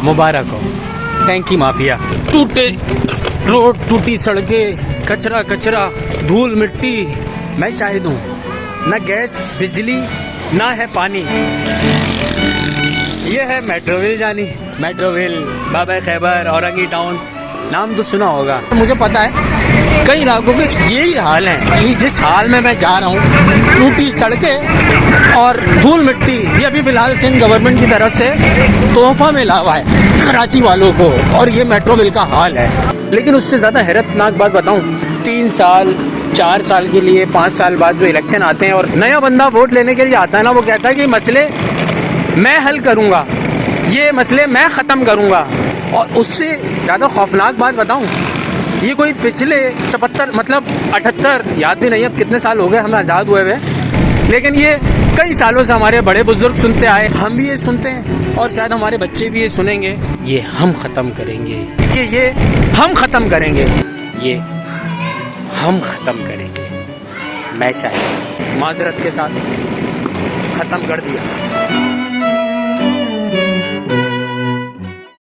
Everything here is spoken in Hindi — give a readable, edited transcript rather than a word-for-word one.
मुबारक हो। टैंकी माफिया, टूटे रोड, टूटी सड़कें, कचरा कचरा, धूल मिट्टी। मैं शाहिद हूँ, न गैस बिजली ना है पानी। ये है मेट्रोविल जानी, मेट्रोविल, बाबा खैबर, औरंगी टाउन, नाम तो सुना होगा। मुझे पता है कई इलाकों के यही हाल है। ये जिस हाल में मैं जा रहा हूँ, टूटी सड़कें और धूल मिट्टी, ये अभी फिलहाल सिंध गवर्नमेंट की तरफ से तोहफा मिला हुआ है कराची वालों को, और ये मेट्रोविल का हाल है। लेकिन उससे ज़्यादा हैरतनाक बात बताऊँ, 3 साल 4 साल के लिए 5 साल बाद जो इलेक्शन आते हैं और नया बंदा वोट लेने के लिए आता है ना, वो कहता है कि मसले मैं हल करूँगा, ये मसले मैं ख़त्म करूँगा। और उससे ज़्यादा खौफनाक बात बताऊँ, ये कोई पिछले 74 मतलब 78, याद भी नहीं अब कितने साल हो गए हमें आज़ाद हुए हुए, लेकिन ये कई सालों से हमारे बड़े बुजुर्ग सुनते आए, हम भी ये सुनते हैं और शायद हमारे बच्चे भी ये सुनेंगे। ये हम ख़त्म करेंगे, कि ये हम ख़त्म करेंगे, ये हम ख़त्म करेंगे। मैं शायद माजरत के साथ ख़त्म कर दिया।